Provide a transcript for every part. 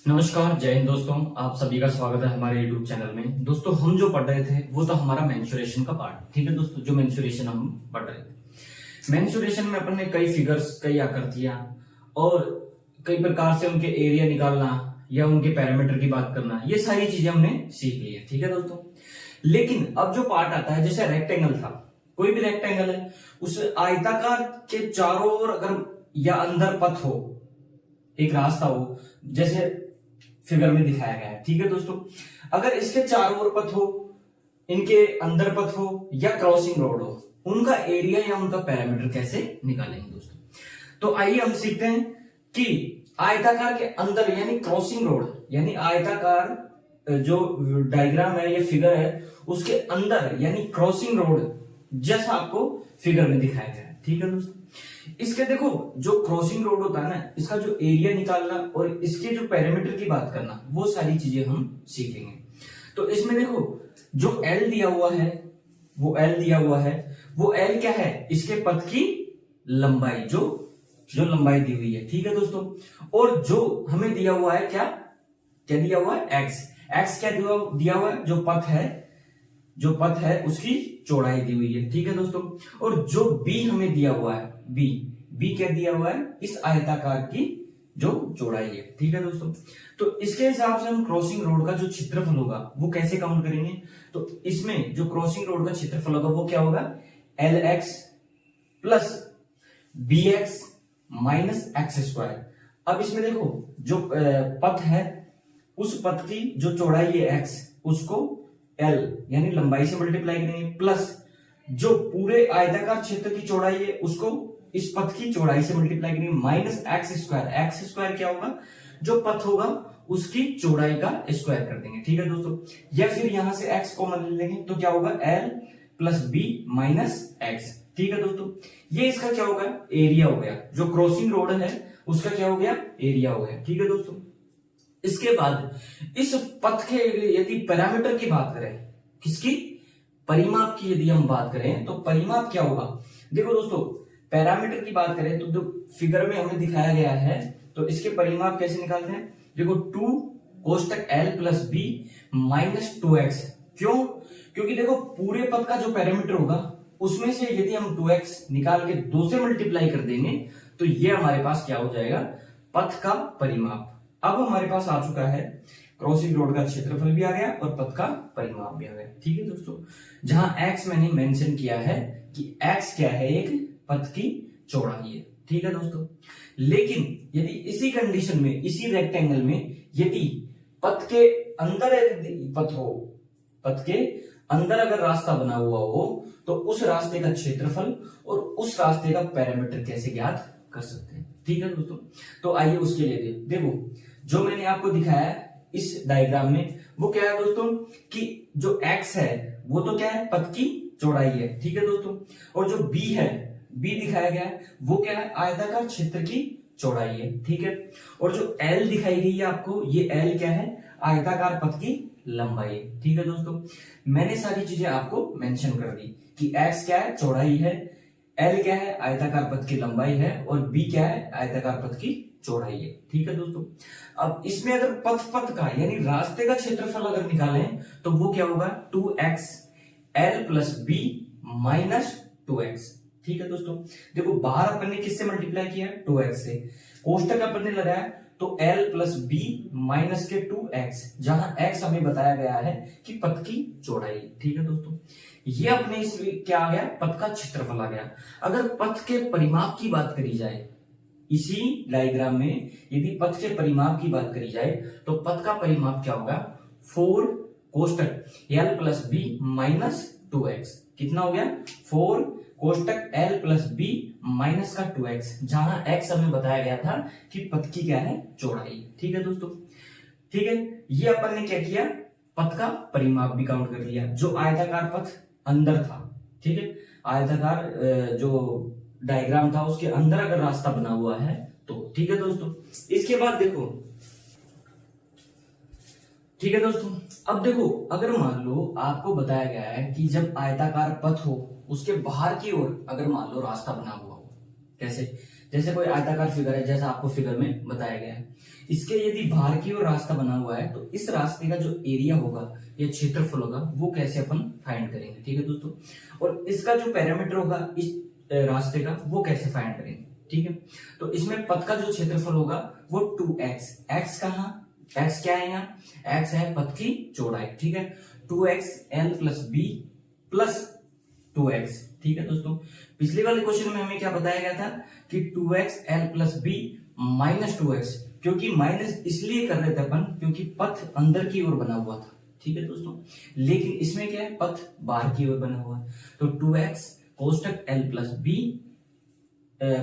नमस्कार, जय हिंद दोस्तों। आप सभी का स्वागत है हमारे YouTube चैनल में। दोस्तों, हम जो पढ़ रहे थे वो तो हमारा मेंसुरेशन का पार्ट, ठीक है दोस्तों। जो मेंसुरेशन हम पढ़ रहे थे, मेंसुरेशन में अपन ने कई फिगर्स, कई आकृतियां और कई प्रकार से उनके एरिया निकालना या उनके पैरामीटर की बात करना, ये सारी चीजें हमने सीख ली है, ठीक है दोस्तों। लेकिन अब जो पार्ट आता है, जैसे रेक्टेंगल था, कोई भी रेक्टेंगल है, उस आयताकार के चारों ओर अगर या अंदर पथ हो, एक रास्ता हो, जैसे फिगर में दिखाया गया है, ठीक है दोस्तों। अगर इसके चारों ओर पथ हो, इनके अंदर पथ हो या क्रॉसिंग रोड हो, उनका एरिया या उनका पैरामीटर कैसे निकालेंगे दोस्तों। तो आइए हम सीखते हैं कि आयताकार के अंदर यानी क्रॉसिंग रोड, यानी आयताकार जो डायग्राम है या फिगर है, उसके अंदर यानी क्रॉसिंग रोड, जैसा आपको फिगर में दिखाया गया है, ठीक है दोस्तों। इसके देखो, जो क्रॉसिंग रोड होता है ना, इसका जो एरिया निकालना और इसके जो पैरामीटर की बात करना, वो सारी चीजें हम सीखेंगे। तो इसमें देखो, जो एल दिया हुआ है, वो एल दिया हुआ है, वो एल क्या है? इसके पथ की लंबाई, जो लंबाई दी हुई है, ठीक है दोस्तों। और जो हमें दिया हुआ है, क्या क्या दिया हुआ है? एक्स। एक्स क्या दिया हुआ है? जो पथ है उसकी चौड़ाई दी हुई है, ठीक है दोस्तों। और जो बी हमें दिया हुआ है, बी क्या दिया हुआ है? इस आयताकार की जो चौड़ाई है, ठीक है दोस्तों। तो इसके हिसाब से हम क्रॉसिंग रोड का जो क्षेत्रफल होगा वो कैसे काउंट करेंगे? तो इसमें जो क्रॉसिंग रोड का क्षेत्रफल होगा वो क्या होगा? L X plus B X minus X square. अब इसमें देखो, जो पथ है, उस पथ की जो चौड़ाई है एक्स, उसको एल यानी लंबाई से मल्टीप्लाई करेंगे, प्लस जो पूरे आयताकार क्षेत्र की चौड़ाई है उसको इस पथ की चौड़ाई से मल्टीप्लाई करेंगे, minus X square. X square क्या होगा? जो पथ होगा उसकी चौड़ाई का स्क्वायर कर देंगे, ठीक है दोस्तों। या फिर यहां से एक्स कॉमन ले लेंगे तो क्या होगा? L plus B minus X, ठीक है दोस्तों। ये इसका क्या होगा? एरिया हो गया। जो क्रॉसिंग रोड है उसका क्या हो गया? एरिया हो गया, ठीक है दोस्तों। इसके बाद इस पथ के यदि पैरामीटर की बात करें, किसकी? परिमाप की यदि हम बात करें तो परिमाप क्या होगा? देखो दोस्तों, पैरामीटर की बात करें तो जो फिगर में हमें दिखाया गया है, तो इसके परिमाप कैसे निकालते हैं? देखो, 2 कोष्टक L plus B minus 2x। क्यों? क्योंकि देखो, पूरे पथ का जो पैरामीटर होगा उसमें से यदि हम 2x निकाल के 2 से मल्टीप्लाई कर देंगे तो ये हमारे पास क्या हो जाएगा? पथ का परिमाप। अब हमारे पास आ चुका है क्रॉसिंग रोड का क्षेत्रफल भी आ गया और पथ का परिमाप भी आ गया, ठीक है दोस्तों। जहां x मैंने मेंशन किया है कि x क्या है? एक पथ की चौड़ाई है, ठीक है दोस्तों। लेकिन यदि इसी कंडीशन में, इसी रेक्टेंगल में, यदि पथ के अंदर पथ हो, पथ के अंदर अगर रास्ता बना हुआ हो, तो उस रास्ते का क्षेत्रफल और उस रास्ते का पैरामीटर कैसे ज्ञात कर सकते हैं, ठीक है दोस्तों। तो आइए उसके लिए देखो, जो मैंने आपको दिखाया इस डायग्राम में, वो क्या है दोस्तों कि जो x है वो तो क्या है? पथ की चौड़ाई है, ठीक है दोस्तों। और जो b है, b दिखाया गया है, वो क्या है? आयताकार क्षेत्र की चौड़ाई है, ठीक है। और जो l दिखाई गई है आपको, ये l क्या है? आयताकार पथ की लंबाई है, ठीक है दोस्तों। मैंने सारी चीजें आपको मेंशन कर दी कि x क्या है? चौड़ाई है, l क्या है? आयताकार पथ की लंबाई है, और b क्या है? आयताकार पथ की चौड़ाई है, ठीक है दोस्तों। अब इसमें अगर पथ का यानी रास्ते का क्षेत्रफल अगर निकालें तो वो क्या होगा? 2x l plus B minus 2x, ठीक है दोस्तों। देखो, बाहर अपन ने किससे मल्टीप्लाई किया? 2x से। कोष्टक अपन ने लगाया तो l प्लस बी माइनस के 2x, जहां x हमें बताया गया है कि पथ की चौड़ाई, ठीक है दोस्तों। ये अपने इस क्या आ गया? पथ का क्षेत्रफल आ गया। अगर पथ के परिमाप की बात करी जाए, इसी डायग्राम में यदि पथ के परिमाप की बात करी जाए, तो पथ का परिमाप क्या होगा? 4 कोष्टक l plus B minus 2x। कितना हो गया? 4 कोष्टक l प्लस बी माइनस का 2x, जहां x हमें बताया गया था कि पथ की क्या है? चौड़ाई, ठीक है दोस्तों। ठीक है, ये अपन ने क्या किया? पथ का परिमाप भी काउंट कर लिया, जो आयताकार पथ अंदर था, ठीक है। आयताकार जो डायग्राम था उसके अंदर अगर रास्ता बना हुआ है तो, ठीक है दोस्तों। इसके बाद देखो, ठीक है दोस्तों, अब देखो, अगर मान लो आपको बताया गया है कि जब आयताकार पथ हो, उसके बाहर की ओर अगर मान लो रास्ता बना हुआ हो, कैसे? जैसे कोई आयताकार फिगर है, जैसा आपको फिगर में बताया गया है, इसके यदि बाहर की ओर रास्ता बना हुआ है तो इस रास्ते का जो एरिया होगा या क्षेत्रफल होगा वो कैसे अपन फाइंड करेंगे, ठीक है दोस्तों। और इसका जो पैरामीटर होगा इस रास्ते का वो कैसे फाइंड करेंगे, ठीक है। तो इसमें पथ का जो क्षेत्रफल होगा वो 2x, x कहाँ, x क्या है यहाँ, x है पथ की चौड़ाई, ठीक है। 2x l plus b plus 2x, ठीक है दोस्तों। पिछले वाले क्वेश्चन में हमें क्या बताया गया था कि 2x l plus b minus 2x, क्योंकि माइनस इसलिए कर रहे थे अपन क्योंकि पथ अंदर की ओर बना हुआ था, ठीक है दोस्तों। लेकिन इसमें क्या है, पथ बाहर की ओर बना हुआ है, तो 2x कोष्टक l plus b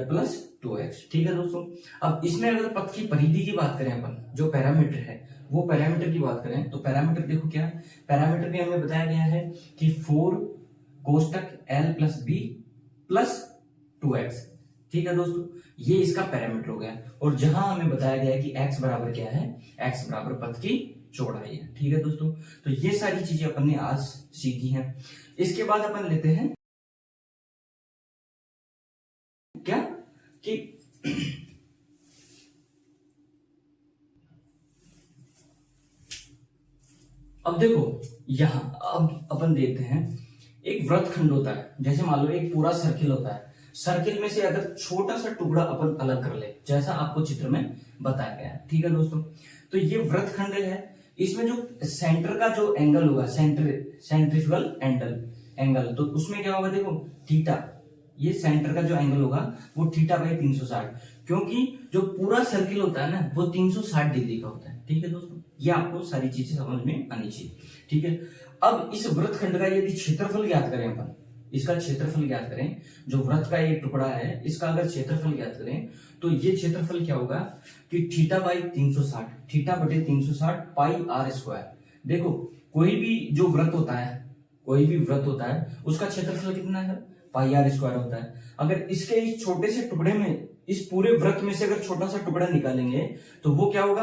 plus 2x, ठीक है दोस्तों। अब इसमें अगर पथ की परिधि की बात करें अपन, जो पैरामीटर है वो पैरामीटर की बात करें तो पैरामीटर देखो क्या है, पैरामीटर भी हमें बताया गया है कि 4 कोष्टक l plus b plus 2x, ठीक है दोस्तों। ये इसका पैरामीटर हो गया, और जहां हमें बताया गया है कि x बराबर क्या है, x बराबर पथ की चौड़ाई है, ठीक है दोस्तों। तो ये सारी चीजें अपन ने आज सीखी हैं। इसके बाद अपन लेते हैं क्या कि अब देखो यहां, अब अपन देखते हैं एक वृत्तखंड होता है, जैसे मान लो एक पूरा सर्किल होता है, सर्किल में से अगर छोटा सा टुकड़ा अपन अलग कर ले, जैसा आपको चित्र में बताया गया है, ठीक है दोस्तों। तो ये वृत्तखंड है, इसमें जो सेंटर का जो एंगल होगा, सेंट्रिफ्यूगल एंगल, तो उसमें क्या होगा देखो थीटा, ये सेंटर का जो एंगल होगा वो थीटा बाई 360, क्योंकि जो पूरा सर्किल होता है ना वो 360 डिग्री का होता है, ठीक है दोस्तों। ये आपको सारी चीजें समझ में आनी चाहिए, ठीक है। अब इस वृत्तखंड का यदि क्षेत्रफल ज्ञात करें अपन, इसका क्षेत्रफल ज्ञात करें, जो वृत्त का ये टुकड़ा है इसका अगर क्षेत्रफल ज्ञात करें तो ये क्षेत्रफल क्या होगा कि थीटा बाई 360, थीटा बटे 360 पाई आर स्क्वायर। देखो कोई भी जो वृत्त होता है, कोई भी वृत्त होता है उसका क्षेत्रफल कितना है, पाई आर स्क्वायर होता है। अगर इसके इस छोटे से टुकड़े में, इस पूरे वृत्त में से अगर छोटा सा टुकड़ा निकालेंगे तो वो क्या होगा,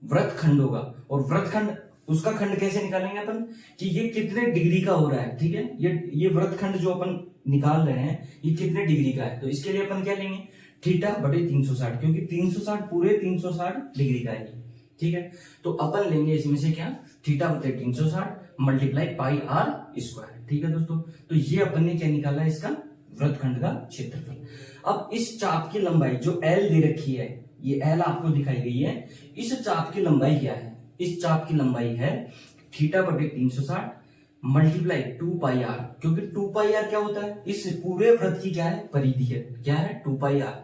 वृत्तखंड होगा। और वृत्तखंड, उसका खंड कैसे निकालेंगे अपन कि ये कितने डिग्री का हो रहा है, ठीक है। ये वृत्तखंड जो अपन निकाल रहे हैं ये कितने डिग्री का है, तो इसके लिए अपन क्या लेंगे, थीटा बटे 360, क्योंकि 360 पूरे 360 डिग्री का है, ठीक है। तो अपन लेंगे इसमें से क्या, थीटा बटे 360 मल्टीप्लाई पाई आर स्क्वायर, ठीक है दोस्तों। तो ये अपन ने क्या निकाला है, इसका वृत्तखंड का क्षेत्रफल। अब इस चाप की लंबाई जो L दे रखी है, ये L आपको दिखाई गई है, इस चाप की लंबाई क्या है, इस चाप की लंबाई है थीटा बटे 360 मल्टीप्लाई 2 पाई आर, क्योंकि 2 पाई आर क्या होता है, इस पूरे वृत्त की क्या है, परिधि है, क्या है 2 पाई आर।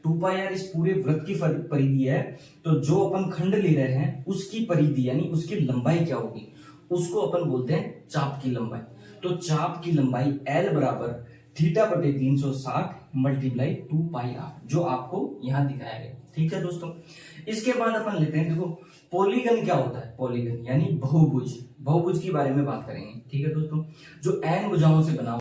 2 पाई आर इस पूरे वृत्त की परिधि है, तो जो अपन खंड ले रहे हैं उसकी परिधि यानी उसकी लंबाई क्या होगी, उसको अपन बोलते हैं चाप की लंबाई। तो चाप की लंबाई L बराबर थीटा बटे 360 मल्टीप्लाई 2 पाई आर, जो आपको यहां दिखाया गया, ठीक है दोस्तों। इसके बाद अपन लेते हैं, देखो पॉलीगन क्या होता है, पॉलीगन यानी बहुभुज, बहुभुज के बारे में बात करेंगे, ठीक है दोस्तों। जो n भुजाओं से बना